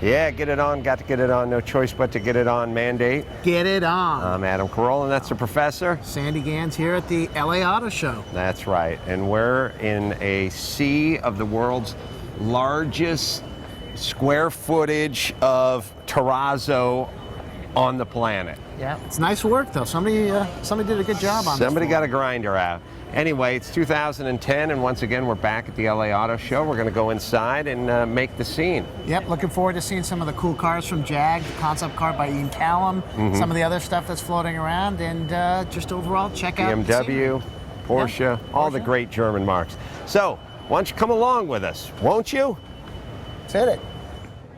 Yeah, get it on, got to get it on, no choice but to get it on mandate. Get it on. I'm Adam Carolla, and that's the professor. Sandy Ganz here at the LA Auto Show. That's right, and we're in a sea of the world's largest square footage of terrazzo on the planet. Yeah, it's nice work though. Somebody did a good job on this. Somebody got a grinder out. Anyway, it's 2010, and once again, we're back at the LA Auto Show. We're going to go inside and make the scene. Yep, looking forward to seeing some of the cool cars from Jag, the concept car by Ian Callum, some of the other stuff that's floating around, and just overall check out BMW, Porsche, all the great German marques. So, why don't you come along with us, won't you? Let's hit it.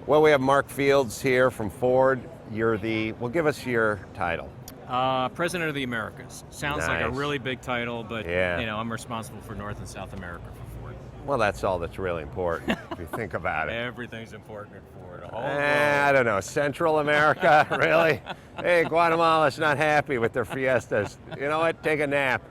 Well, we have Mark Fields here from Ford. You're well, give us your title. President of the Americas. Sounds like a really big title, but yeah. You know, I'm responsible for North and South America for Ford. Well, that's all that's really important if you think about it. Everything's important at Ford. I don't know, Central America, really? Hey, Guatemala's not happy with their Fiestas. You know what? Take a nap.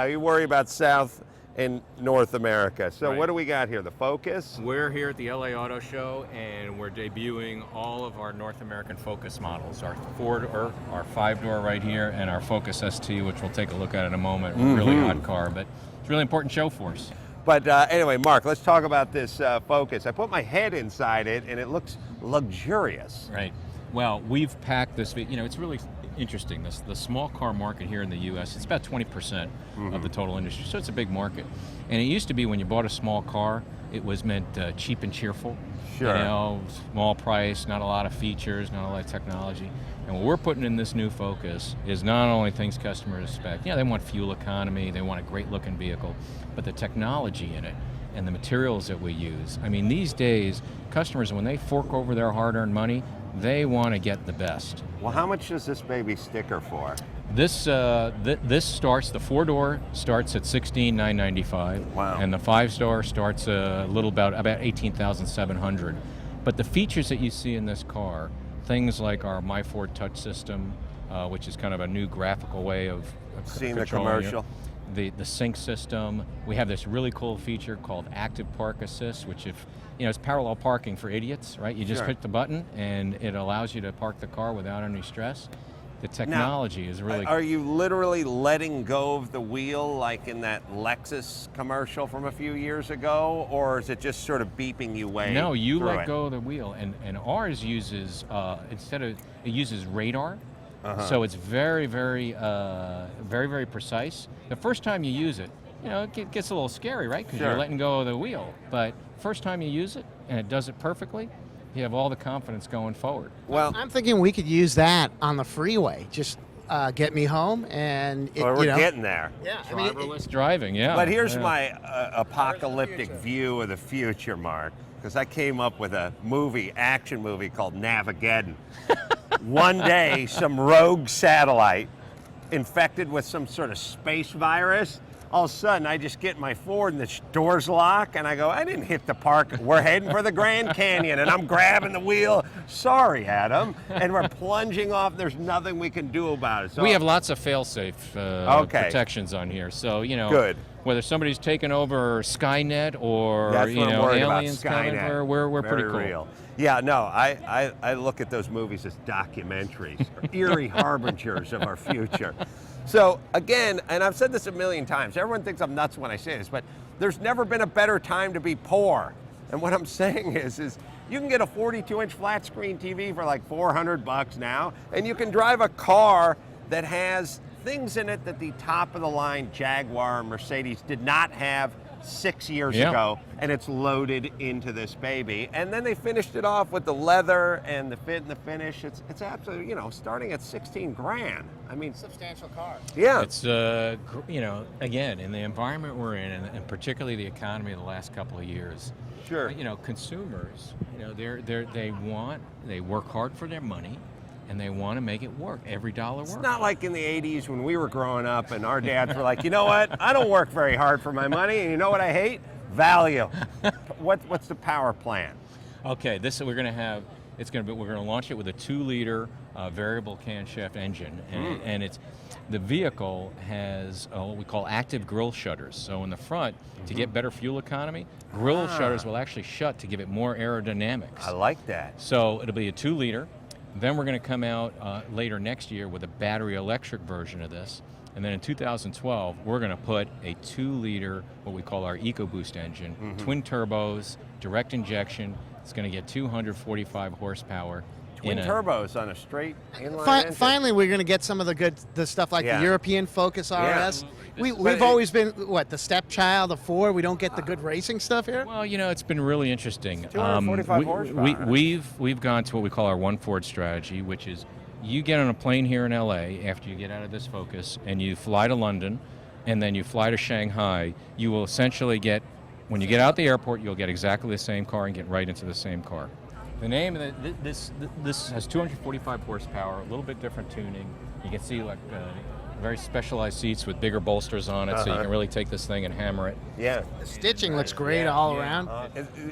You worry about South and North America. So Right. what do we got here? The Focus? We're here at the LA Auto Show, and we're debuting all of our North American Focus models. Our Ford, our 5-door right here, and our Focus ST, which we'll take a look at in a moment. Really hot car, but it's a really important show for us. But anyway, Mark, let's talk about this Focus. I put my head inside it, and it looks luxurious. Right. Well, we've packed this, you know, it's really interesting. The small car market here in the U.S., it's about 20% of the total industry, so it's a big market. And it used to be when you bought a small car, it was meant cheap and cheerful. Sure. You know, small price, not a lot of features, not a lot of technology. And what we're putting in this new Focus is not only things customers expect, you know, they want fuel economy, they want a great looking vehicle, but the technology in it and the materials that we use. I mean, these days, customers, when they fork over their hard-earned money, they want to get the best. Well, how much does this baby sticker for? This this starts, the 4-door starts at $16,995. Wow. And the 5-door starts a little about $18,700. But the features that you see in this car, things like our My Ford Touch system, which is kind of a new graphical way of Seeing the controlling commercial. the sync system. We have this really cool feature called Active Park Assist, which it's parallel parking for idiots, right? You just Sure. hit the button and it allows you to park the car without any stress. The technology is really Are you literally letting go of the wheel like in that Lexus commercial from a few years ago, or is it just sort of beeping you way? No, you through let it? go of the wheel, and ours uses it uses radar. So it's very, very, very, very precise. The first time you use it, you know, it gets a little scary, right? Because Sure. you're letting go of the wheel. But first time you use it, and it does it perfectly, you have all the confidence going forward. Well, I'm thinking we could use that on the freeway. Just get me home, and we're getting there. Yeah, I mean, Driverless driving, yeah. But here's yeah. my apocalyptic view of the future, Mark, because I came up with a action movie called Navageddon. One day, some rogue satellite infected with some sort of space virus, all of a sudden I just get in my Ford and the doors lock and I go, I didn't hit the park. We're heading for the Grand Canyon and I'm grabbing the wheel. Sorry, Adam. And we're plunging off. There's nothing we can do about it. So we have lots of fail-safe protections on here. So, you know, Good. whether somebody's taken over Skynet or That's what I'm worried about, aliens coming, Skynet. we're Very pretty cool. real. Yeah, no, I look at those movies as documentaries, eerie harbingers of our future. So again, and I've said this a million times, everyone thinks I'm nuts when I say this, but there's never been a better time to be poor. And what I'm saying is you can get a 42-inch flat screen TV for like $400 now, and you can drive a car that has things in it that the top of the line Jaguar and Mercedes did not have 6 years ago, and it's loaded into this baby. And then they finished it off with the leather and the fit and the finish. It's absolutely, starting at 16 grand. I mean, substantial car. Yeah. It's, again, in the environment we're in, and particularly the economy of the last couple of years, Sure. Consumers, they work hard for their money, and they want to make it work. Every dollar works. It's not like in the 80s when we were growing up and our dads were like, you know what? I don't work very hard for my money, and you know what I hate? Value. What's the power plan? Okay, we're going to launch it with a 2-liter variable camshaft engine, and it's the vehicle has what we call active grille shutters. So in the front, to get better fuel economy, grille shutters will actually shut to give it more aerodynamics. I like that. So it'll be a 2-liter. Then we're going to come out later next year with a battery electric version of this. And then in 2012, we're going to put a 2-liter, what we call our EcoBoost engine, twin turbos, direct injection. It's going to get 245 horsepower. Twin turbos on a straight inline engine. Finally, we're going to get some of the stuff like the European Focus RS. We've always been, the stepchild of Ford. We don't get the good racing stuff here? Well, it's been really interesting. 245 horsepower. We've gone to what we call our One Ford strategy, which is you get on a plane here in LA after you get out of this Focus, and you fly to London, and then you fly to Shanghai. You will essentially get, when you get out the airport, you'll get exactly the same car and get right into the same car. The name of this has 245 horsepower, a little bit different tuning. You can see very specialized seats with bigger bolsters on it, so you can really take this thing and hammer it. Yeah. The stitching looks great all around.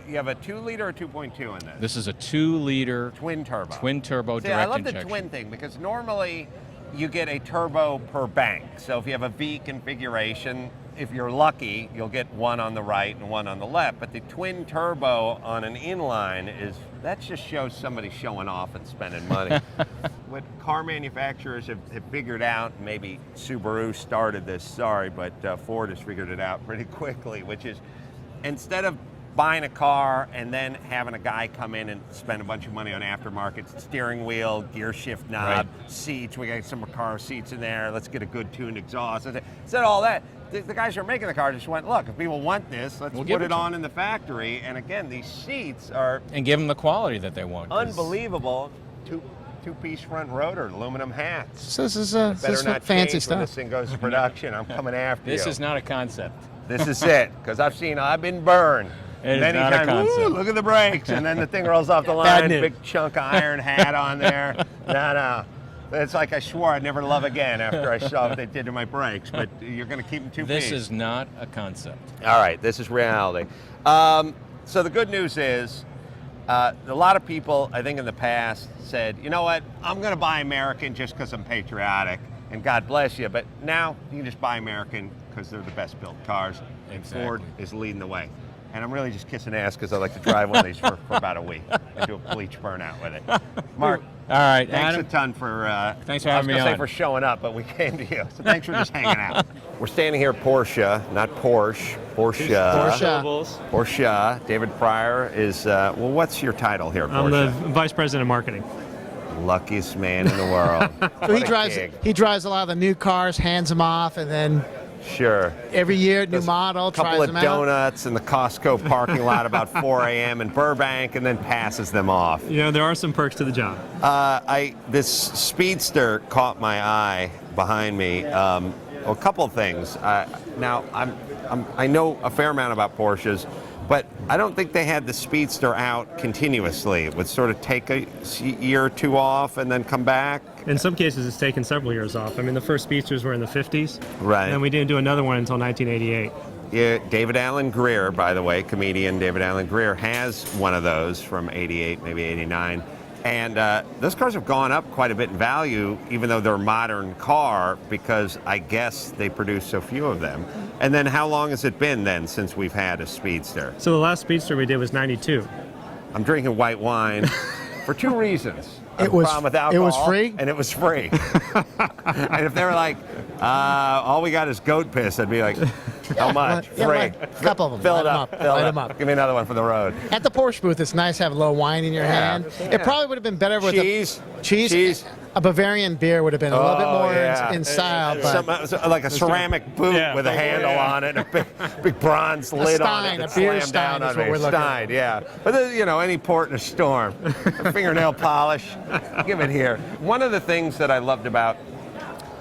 You have a 2-liter or 2.2 in this? This is a 2-liter twin turbo. Twin turbo direct injection. I love the twin thing because normally you get a turbo per bank. So if you have a V configuration, if you're lucky, you'll get one on the right and one on the left. But the twin turbo on an inline that just shows somebody showing off and spending money. What car manufacturers have figured out, maybe Subaru started this, sorry, but Ford has figured it out pretty quickly, which is instead of buying a car and then having a guy come in and spend a bunch of money on aftermarket steering wheel, gear shift knob, seats, we got some car seats in there, let's get a good tuned exhaust. Instead of all that, the guys who are making the car just went, look, if people want this, let's put it on in the factory. And again, these seats are... And give them the quality that they want. Unbelievable. Two-piece front rotor, aluminum hats. So this is fancy stuff. When this thing goes to production, I'm coming after you. This is not a concept. This is it, because I've been burned. Many times, look at the brakes, and then the thing rolls off the line, big chunk of iron hat on there. No. It's like I swore I'd never love again after I saw what they did to my brakes, but you're going to keep them 2 This is not a concept. All right, this is reality. So the good news is, a lot of people, I think in the past, said, you know what, I'm going to buy American just because I'm patriotic, and God bless you, but now you can just buy American because they're the best built cars, and Ford is leading the way. And I'm really just kissing ass because I like to drive one of these for about a week and do a bleach burnout with it. Mark, all right, thanks Adam, a ton for thanks for having me on. I was going to say for showing up, but we came to you. So thanks for just hanging out. We're standing here at Porsche, not Porsche. Porsche. David Pryor is, what's your title here at Porsche? I'm the Vice President of Marketing. Luckiest man in the world. So he drives a lot of the new cars, hands them off, and then every year, new model, tries them out. A couple of donuts in the Costco parking lot about 4 a.m. in Burbank, and then passes them off. There are some perks to the job. This Speedster caught my eye behind me. A couple of things. Now, I know a fair amount about Porsches, but I don't think they had the Speedster out continuously. It would sort of take a year or two off and then come back. In some cases, it's taken several years off. I mean, the first Speedsters were in the 50s. Right. And we didn't do another one until 1988. Yeah, David Allen Greer, by the way, comedian David Allen Greer, has one of those from 88, maybe 89. And those cars have gone up quite a bit in value, even though they're a modern car, because I guess they produce so few of them. And then how long has it been then since we've had a Speedster? So the last Speedster we did was 92. I'm drinking white wine for 2 reasons. It was free? And it was free. And if they were like, all we got is goat piss, I'd be like, how much? Free. A couple of them. Fill it Light up. them up. Give me another one for the road. At the Porsche booth, it's nice to have a little wine in your hand. It probably would have been better with cheese. A Bavarian beer would have been a little bit more in style. But like a ceramic boot with a handle on it, and a big bronze lid on it. A beer stein is what we're looking at. Yeah. But any port in a storm. Fingernail polish. Give it here. One of the things that I loved about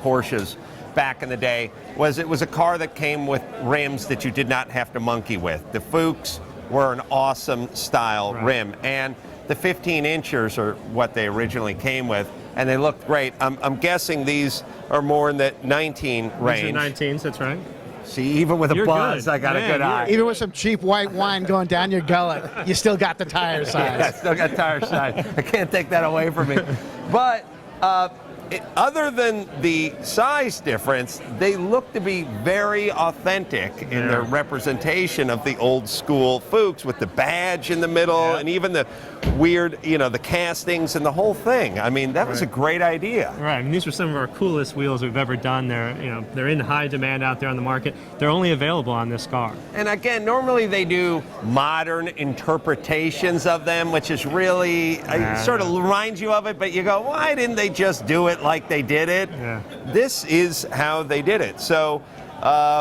Porsches back in the day was it was a car that came with rims that you did not have to monkey with. The Fuchs were an awesome style rim, and the 15-inchers are what they originally came with, and they looked great. I'm guessing these are more in the 19 range. These are 19s, that's right. See, even with a buzz, I got a good eye. Even with some cheap white wine going down your gullet, you still got the tire size. Yeah, I still got tire size. I can't take that away from me. But Other than the size difference, they look to be very authentic in their representation of the old school Fuchs with the badge in the middle and even the weird, the castings and the whole thing. I mean, that was a great idea. Right. I mean, these are some of our coolest wheels we've ever done. They're in high demand out there on the market. They're only available on this car. And again, normally they do modern interpretations of them, which is really sort of reminds you of it, but you go, why didn't they just do it like they did it? Yeah. This is how they did it. So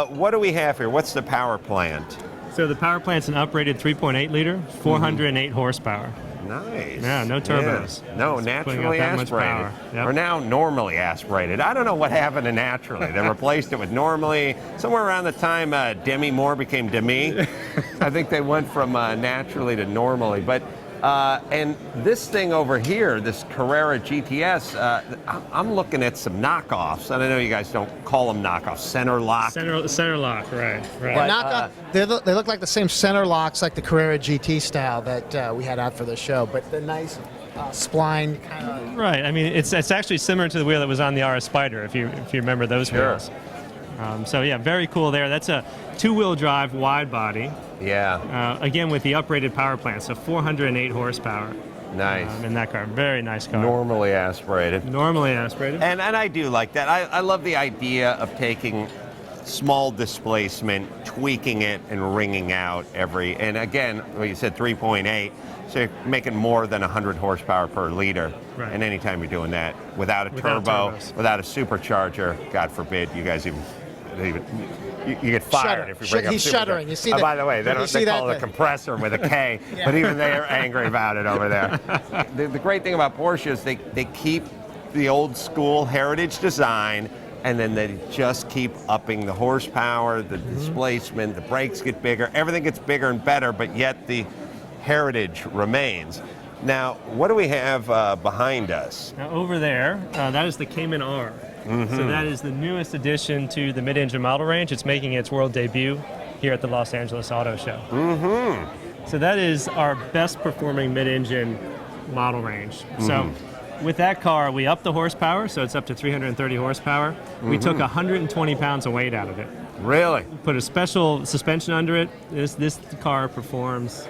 what do we have here? What's the power plant? So the power plant's an uprated 3.8 liter, 408 horsepower. Nice. Yeah, no turbos. Yeah. No, Just naturally aspirated. Yep. Or now normally aspirated. I don't know what happened to naturally. They replaced it with normally. Somewhere around the time Demi Moore became Demi, I think they went from naturally to normally. But and this thing over here, this Carrera Gts, I'm looking at some knockoffs. And I know you guys don't call them knockoffs. Center lock. Center lock, right. But, knockoff. They look like the same center locks like the Carrera GT style that we had out for the show, but the nice spline kind of. Right. I mean, it's actually similar to the wheel that was on the RS Spider, if you remember those wheels. So yeah, very cool there. That's a two-wheel drive wide body. Yeah. Again, with the uprated power plant, so 408 horsepower. Nice. In that car. Very nice car. Normally aspirated. Normally aspirated. And I do like that. I love the idea of taking small displacement, tweaking it, and wringing out and again, well, you said 3.8, so you're making more than 100 horsepower per liter. Right. And anytime you're doing that without a turbo, without a supercharger, God forbid, you guys even you get fired if you bring up He's supercharger. shuddering. You see that? By the way, they call it a compressor with a K, but even they are angry about it over there. The great thing about Porsche is they keep the old school heritage design, and then they just keep upping the horsepower, the displacement, the brakes get bigger, everything gets bigger and better, but yet the heritage remains. Now, what do we have behind us? Now, over there, that is the Cayman R. So that is the newest addition to the mid-engine model range. It's making its world debut here at the Los Angeles Auto Show. So that is our best performing mid-engine model range. So with that car, we upped the horsepower, so it's up to 330 horsepower. We took 120 pounds of weight out of it. Really? Put a special suspension under it. This car performs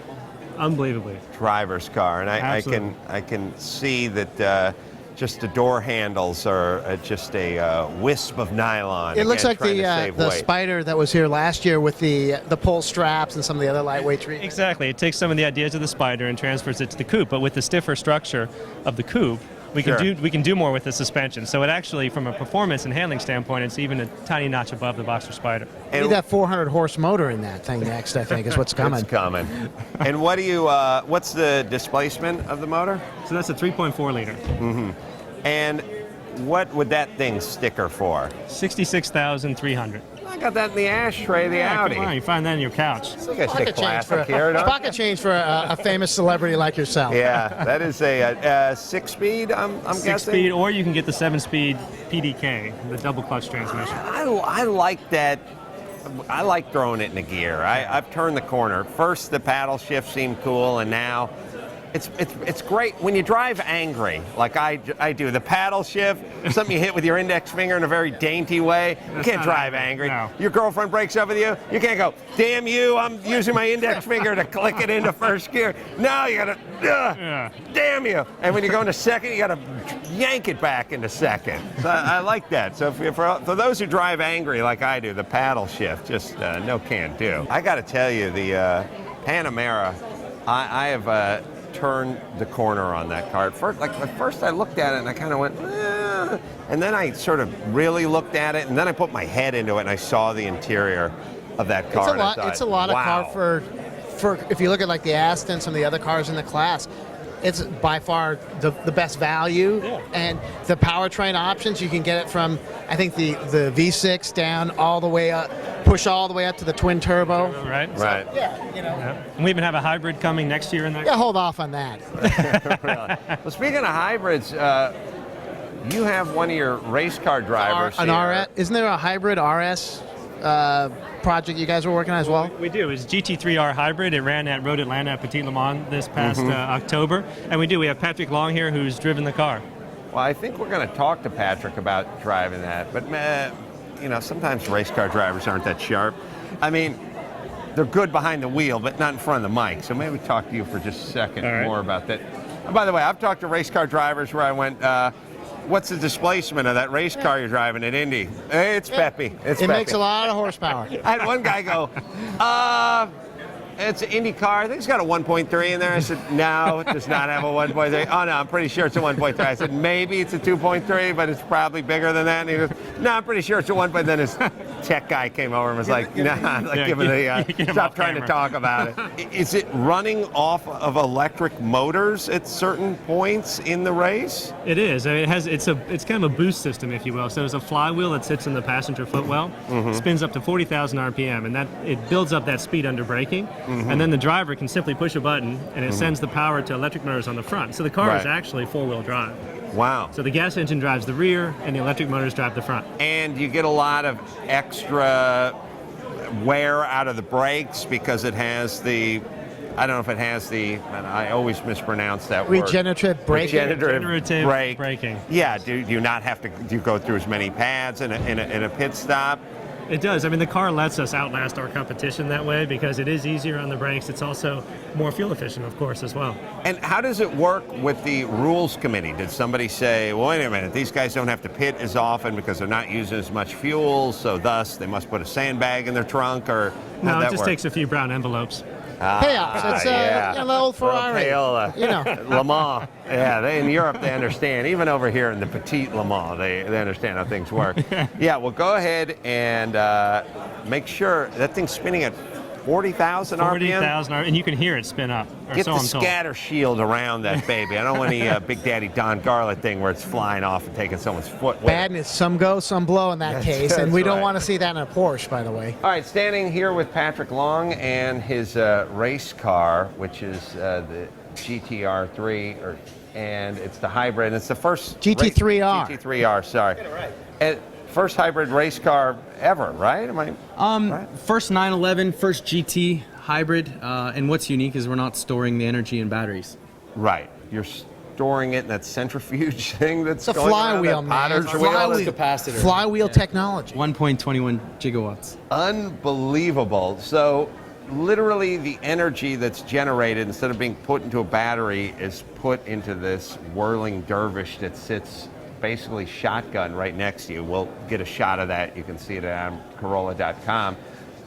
unbelievably. Driver's car, and I can see that just the door handles are just a wisp of nylon. It looks like the Spider that was here last year with the pull straps and some of the other lightweight treatments. Exactly. It takes some of the ideas of the Spider and transfers it to the coupe, but with the stiffer structure of the coupe, we can do more with the suspension. So it actually, from a performance and handling standpoint, it's even a tiny notch above the Boxer Spider. And that 400 horse motor in that thing next, I think, is what's coming. It's coming. And what's the displacement of the motor? So that's a 3.4 liter. And what would that thing sticker for? 66,300. I got that in the ashtray of the Audi. Come on, you find that in your couch. You guys take plastic here, don't you? Pocket change for a famous celebrity like yourself. Yeah, that is a 6-speed, I'm guessing? 6-speed, or you can get the 7-speed PDK, the double clutch transmission. I like that. I like throwing it in the gear. I've turned the corner. First, the paddle shift seemed cool, and now it's great when you drive angry, like I do. The paddle shift, something you hit with your index finger in a very dainty way. You can't drive angry. No. Your girlfriend breaks up with you. You can't go, damn you, I'm using my index finger to click it into first gear. No, you gotta, damn you. And when you go into second, you gotta yank it back into second. So I like that. So for those who drive angry like I do, the paddle shift, just no can do. I gotta tell you, the Panamera, I have turned the corner on that car. At first I looked at it and I kind of went, and then I sort of really looked at it, and then I put my head into it and I saw the interior of that car. It's a lot of car for if you look at like the Aston, some of the other cars in the class. It's by far the best value, and the powertrain options, you can get it from, I think, the V6 down all the way up, push all the way up to the twin turbo. Right. Right. Yeah, you know. Yeah. And we even have a hybrid coming next year in that. Yeah, hold off on that. Really. Well, speaking of hybrids, you have one of your race car drivers An here. RS, isn't there a hybrid RS project you guys were working on as well? We do. It's Gt3 R Hybrid. It ran at Road Atlanta at Petit Le Mans this past October. And we have Patrick Long here who's driven the car. Well, I think we're going to talk to Patrick about driving that. But, you know, sometimes race car drivers aren't that sharp. I mean, they're good behind the wheel, but not in front of the mic. So maybe talk to you for just a second more about that. And by the way, I've talked to race car drivers where I went, what's the displacement of that race car you're driving at Indy? It's peppy. It makes a lot of horsepower. I had one guy go, it's an Indy car. I think it's got a 1.3 in there. I said, no, it does not have a 1.3. Oh, no, I'm pretty sure it's a 1.3. I said, maybe it's a 2.3, but it's probably bigger than that. And he goes, no, I'm pretty sure it's a 1.3. Then his tech guy came over and was like, nah, like give it stop trying to talk about it. Is it running off of electric motors at certain points in the race? It is. I mean, it's kind of a boost system, if you will. So there's a flywheel that sits in the passenger footwell, spins up to 40,000 RPM, and it builds up that speed under braking. And then the driver can simply push a button, and it sends the power to electric motors on the front. So the car is actually four-wheel drive. Wow. So the gas engine drives the rear, and the electric motors drive the front. And you get a lot of extra wear out of the brakes because it has the, I don't know if it has the, and I always mispronounce that word. Regenerative braking. Regenerative braking. Yeah, do you not have to do you go through as many pads in a pit stop? It does. I mean, the car lets us outlast our competition that way because it is easier on the brakes. It's also more fuel efficient, of course, as well. And how does it work with the rules committee? Did somebody say, well, wait a minute, these guys don't have to pit as often because they're not using as much fuel, so thus they must put a sandbag in their trunk, or no, it just takes a few brown envelopes. Payoffs. It's an old Ferrari. Payola. You know. Le Mans. Yeah, in Europe they understand. Even over here in the petite Le Mans, they understand how things work. Yeah, well, go ahead and make sure that thing's spinning at 40,000 RPM. 40,000 RPM, and you can hear it spin up. Get the scatter shield around that baby. I don't want any Big Daddy Don Garlett thing where it's flying off and taking someone's foot with it. Badness, some go, some blow in that case, and we don't want to see that in a Porsche, by the way. All right, standing here with Patrick Long and his race car, which is the Gt3 and it's the hybrid. And it's the first Gt3 R. Gt3 R, sorry. Get it right. And first hybrid race car ever, right? Am I right? First 911, first GT hybrid, and what's unique is we're not storing the energy in batteries. Right. You're storing it in that centrifuge thing that's it's a going flywheel, around, man. Flywheel technology. 1.21 gigawatts. Unbelievable. So literally the energy that's generated, instead of being put into a battery, is put into this whirling dervish that sits basically shotgun right next to you. We'll get a shot of that. You can see it at Carolla.com.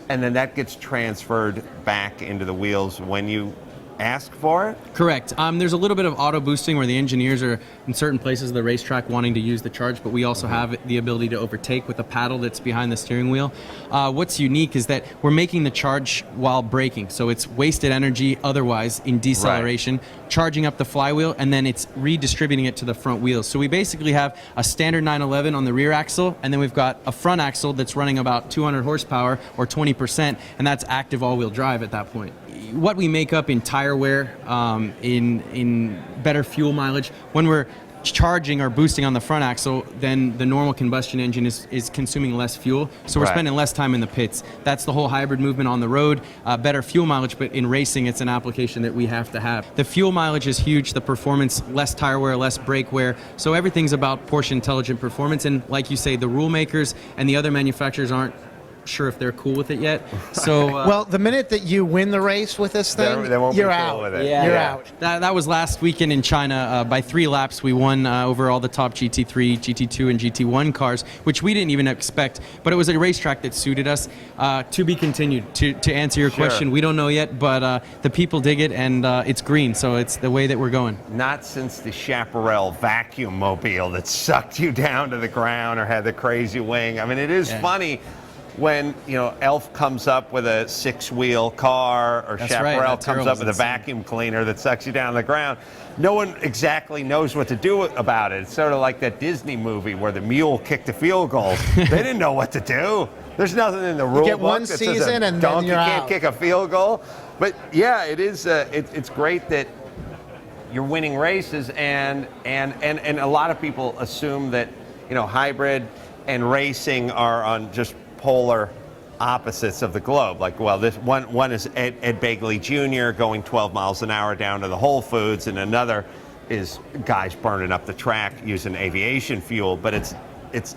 And then that gets transferred back into the wheels when you ask for it? Correct. There's a little bit of auto boosting where the engineers are in certain places of the racetrack wanting to use the charge, but we also have the ability to overtake with a paddle that's behind the steering wheel. What's unique is that we're making the charge while braking, so it's wasted energy otherwise in deceleration, charging up the flywheel, and then it's redistributing it to the front wheels. So we basically have a standard 911 on the rear axle, and then we've got a front axle that's running about 200 horsepower or 20%, and that's active all-wheel drive at that point. What we make up in tire wear, in better fuel mileage, when we're charging or boosting on the front axle, then the normal combustion engine is consuming less fuel, so we're spending less time in the pits. That's the whole hybrid movement on the road, better fuel mileage, but in racing it's an application that we have to have. The fuel mileage is huge, the performance, less tire wear, less brake wear, so everything's about Porsche intelligent performance, and like you say, the rule makers and the other manufacturers aren't sure if they're cool with it yet. So well, the minute that you win the race with this thing, you're out. With it. You're out. That was last weekend in China. By 3 laps, we won over all the top GT3, GT2, and GT1 cars, which we didn't even expect. But it was a racetrack that suited us. To be continued. To answer your question, we don't know yet, but the people dig it, and it's green, so it's the way that we're going. Not since the Chaparral vacuum mobile that sucked you down to the ground or had the crazy wing. I mean, it is funny when, you know, Elf comes up with a 6-wheel car, or Chaparral comes up with a vacuum cleaner that sucks you down to the ground. No one exactly knows what to do about it. It's sort of like that Disney movie where the mule kicked the field goal. They didn't know what to do. There's nothing in the rule book. You get one season and then you're out. Donkey can't kick a field goal. But yeah, it is. It's great that you're winning races, and a lot of people assume that, you know, hybrid and racing are on just polar opposites of the globe. Like, well, this one is Ed Begley Jr. going 12 miles an hour down to the Whole Foods, and another is guys burning up the track using aviation fuel, but it's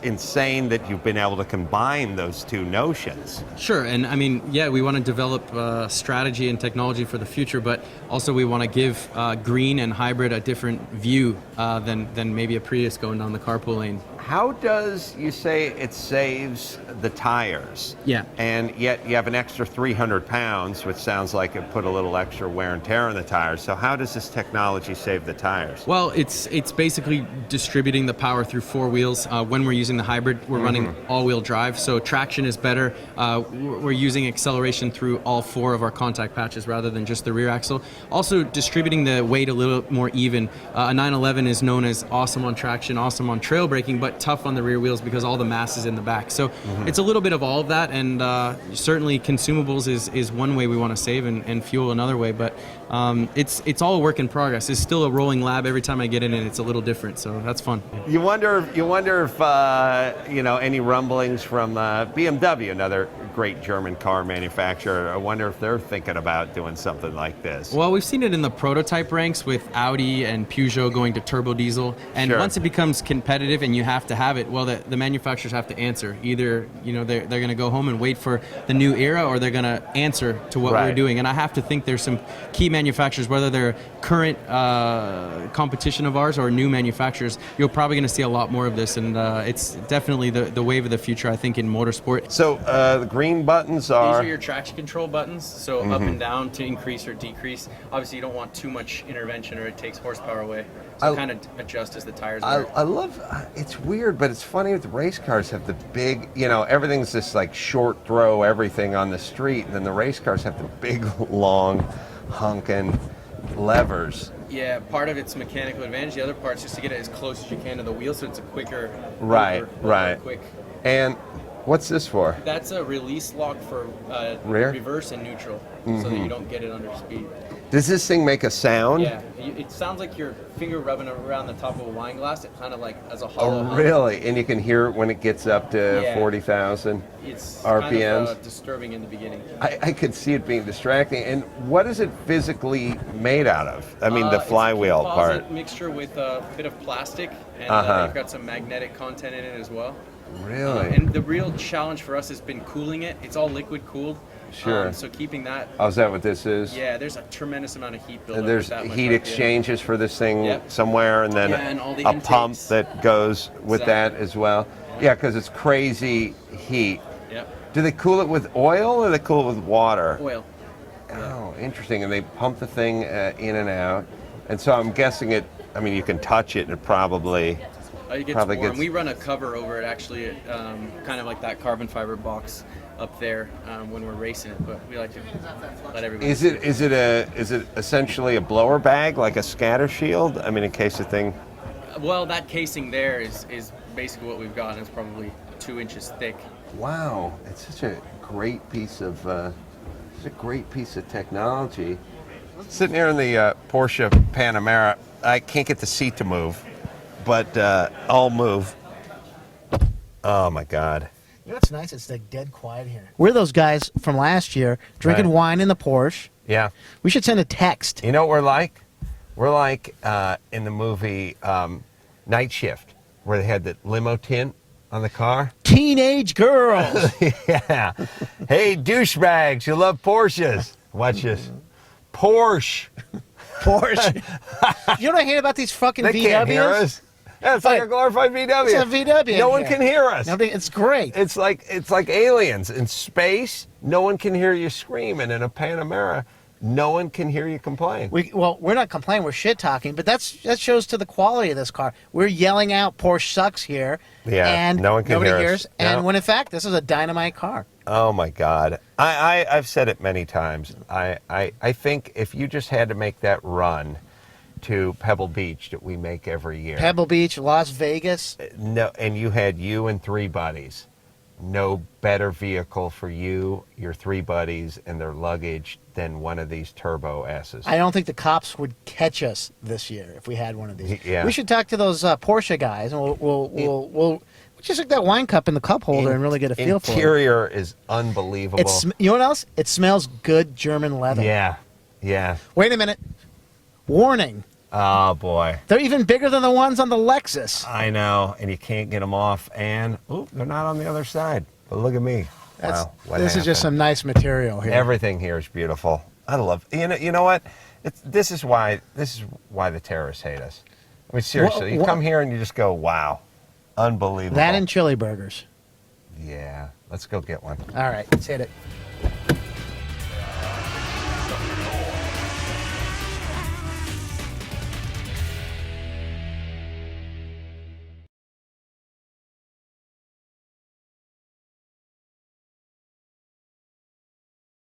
insane that you've been able to combine those two notions. Sure, and I mean, yeah, we want to develop strategy and technology for the future, but also we want to give green and hybrid a different view than maybe a Prius going down the carpool lane. How does you say it saves the tires? Yeah. And yet you have an extra 300 pounds, which sounds like it put a little extra wear and tear on the tires. So how does this technology save the tires? Well, it's basically distributing the power through four wheels. When we're using the hybrid, we're running all-wheel drive, so traction is better. We're using acceleration through all four of our contact patches rather than just the rear axle. Also, distributing the weight a little more even. A 911 is known as awesome on traction, awesome on trail braking, but tough on the rear wheels because all the mass is in the back. So it's a little bit of all of that, and certainly consumables is one way we want to save, and fuel another way, but it's all a work in progress. It's still a rolling lab. Every time I get in it, it's a little different, so that's fun. You wonder if any rumblings from BMW, another great German car manufacturer. I wonder if they're thinking about doing something like this. Well, we've seen it in the prototype ranks with Audi and Peugeot going to turbo diesel, and once it becomes competitive and you have to have it, well, the manufacturers have to answer. Either they're going to go home and wait for the new era, or they're going to answer to what we're doing. And I have to think there's some key manufacturers, whether they're current competition of ours or new manufacturers, you're probably going to see a lot more of this, and it's definitely the wave of the future, I think, in motorsport. So the green buttons are... These are your traction control buttons, so up and down to increase or decrease. Obviously, you don't want too much intervention or it takes horsepower away. So kind of adjust as the tires wear. I love, it's weird, but it's funny that the race cars have the big, everything's just like short throw everything on the street, and then the race cars have the big, long, honking levers. Yeah, part of it's mechanical advantage. The other part's just to get it as close as you can to the wheel, so it's a quicker... quick. And what's this for? That's a release lock for rear, reverse, and neutral, so that you don't get it under speed. Does this thing make a sound? Yeah, it sounds like your finger rubbing around the top of a wine glass. It kind of like as a hollow. Oh, really? And you can hear it when it gets up to 40,000 it's RPMs? Kind of disturbing in the beginning. I could see it being distracting. And what is it physically made out of? I mean, the flywheel it's a part. composite mixture with a bit of plastic, and you've got some magnetic content in it as well. Really? And the real challenge for us has been cooling it. It's all liquid cooled. Sure. So keeping that. Oh, is that what this is? Yeah, there's a tremendous amount of heat buildup. And there's heat exchanges for this thing somewhere, and then and all the a intakes. pump that goes with that as well. Yeah, because it's crazy heat. Yep. Do they cool it with oil or they cool it with water? Oil. Oh, interesting. And they pump the thing in and out. And so I'm guessing it, I mean, you can touch it and it probably... It gets warm. We run a cover over it, actually, kind of like that carbon fiber box up there when we're racing it, but we like to let everybody. Is it essentially a blower bag, like a scatter shield? I mean, in case the thing... Well, that casing there is basically what we've got, and it's probably 2 inches thick. Wow, it's such a great piece of technology. Sitting here in the Porsche Panamera, I can't get the seat to move, but I'll move. Oh my God. You know what's nice? It's like dead quiet here. We're those guys from last year drinking wine in the Porsche. Yeah. We should send a text. You know what we're like? We're like in the movie Night Shift, where they had the limo tint on the car. Teenage girls. Yeah. Hey, douchebags, you love Porsches. Watch this. Porsche. Porsche. You know what I hate about these fucking VWs? They can't hear us. Yeah, it's like a glorified VW. It's a VW. No one can hear us. It's great. It's like aliens in space. No one can hear you screaming. In a Panamera, no one can hear you complain. We're not complaining. We're shit talking, but that shows to the quality of this car. We're yelling out Porsche sucks here, and no one can nobody hear hears. us. And when in fact this is a dynamite car. Oh my God! I've said it many times. I think if you just had to make that run to Pebble Beach that we make every year. Pebble Beach, Las Vegas. No, and you had you and 3 buddies. No better vehicle for you, your 3 buddies, and their luggage than one of these turbo S's. I don't think the cops would catch us this year if we had one of these. Yeah. We should talk to those Porsche guys, and we'll just stick that wine cup in the cup holder and really get a feel for it. Interior is unbelievable. You know what else? It smells good German leather. Yeah, yeah. Wait a minute. Warning. Oh boy. They're even bigger than the ones on the Lexus. I know, and you can't get them off, and they're not on the other side. But look at me. Wow, This is just some nice material here. Everything here is beautiful. I love. You know what? This is why the terrorists hate us. I mean, seriously, you come here and you just go, wow, unbelievable. That and chili burgers. Yeah, let's go get one. All right, let's hit it.